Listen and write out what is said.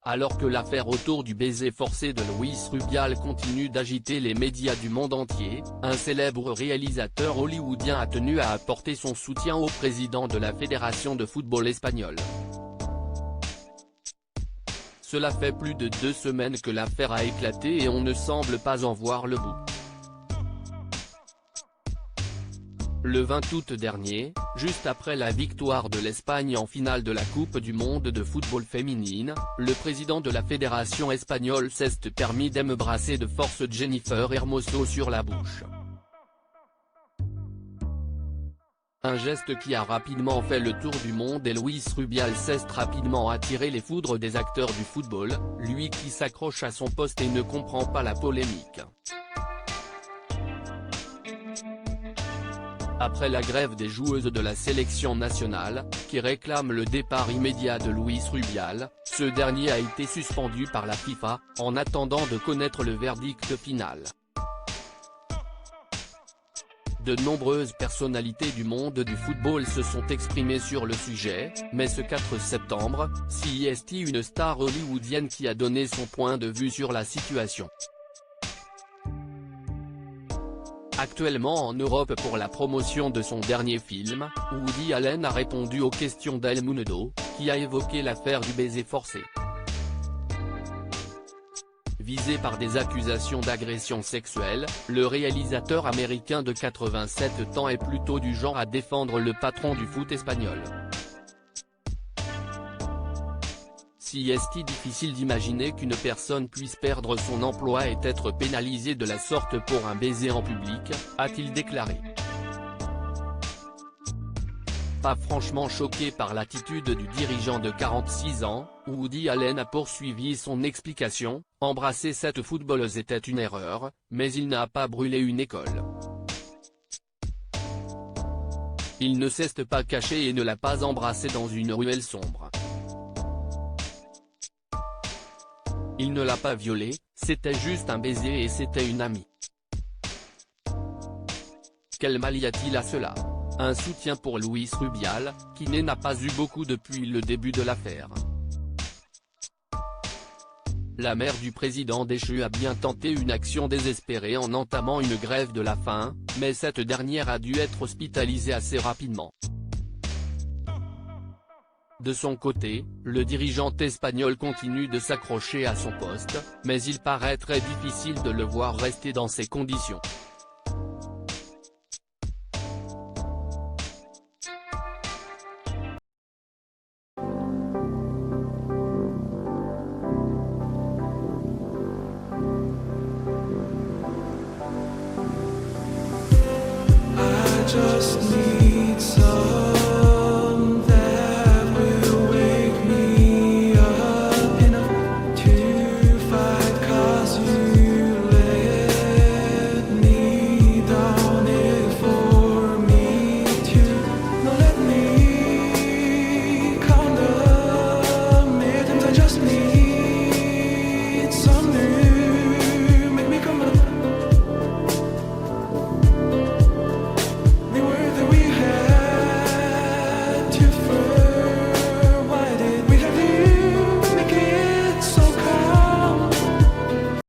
Alors que l'affaire autour du baiser forcé de Luis Rubiales continue d'agiter les médias du monde entier, un célèbre réalisateur hollywoodien a tenu à apporter son soutien au président de la Fédération de football espagnole. Cela fait plus de 2 semaines que l'affaire a éclaté et on ne semble pas en voir le bout. Le 20 août dernier, juste après la victoire de l'Espagne en finale de la Coupe du monde de football féminine, le président de la fédération espagnole s'est permis d'embrasser de force Jennifer Hermoso sur la bouche. Un geste qui a rapidement fait le tour du monde et Luis Rubiales s'est rapidement attiré les foudres des acteurs du football, lui qui s'accroche à son poste et ne comprend pas la polémique. Après la grève des joueuses de la sélection nationale, qui réclament le départ immédiat de Luis Rubiales, ce dernier a été suspendu par la FIFA, en attendant de connaître le verdict final. De nombreuses personnalités du monde du football se sont exprimées sur le sujet, mais ce 4 septembre, c'est une star hollywoodienne qui a donné son point de vue sur la situation. Actuellement en Europe pour la promotion de son dernier film, Woody Allen a répondu aux questions d'El Mundo, qui a évoqué l'affaire du baiser forcé. Visé par des accusations d'agression sexuelle, le réalisateur américain de 87 ans est plutôt du genre à défendre le patron du foot espagnol. C'est difficile d'imaginer qu'une personne puisse perdre son emploi et être pénalisée de la sorte pour un baiser en public, a-t-il déclaré. Pas franchement choqué par l'attitude du dirigeant de 46 ans, Woody Allen a poursuivi son explication, embrasser cette footballeuse était une erreur, mais il n'a pas brûlé une école. Il ne s'est pas caché et ne l'a pas embrassée dans une ruelle sombre. Il ne l'a pas violée, c'était juste un baiser et c'était une amie. Quel mal y a-t-il à cela? Un soutien pour Luis Rubiales, qui n'a pas eu beaucoup depuis le début de l'affaire. La mère du président déchu a bien tenté une action désespérée en entamant une grève de la faim, mais cette dernière a dû être hospitalisée assez rapidement. De son côté, le dirigeant espagnol continue de s'accrocher à son poste, mais il paraît très difficile de le voir rester dans ces conditions. I just need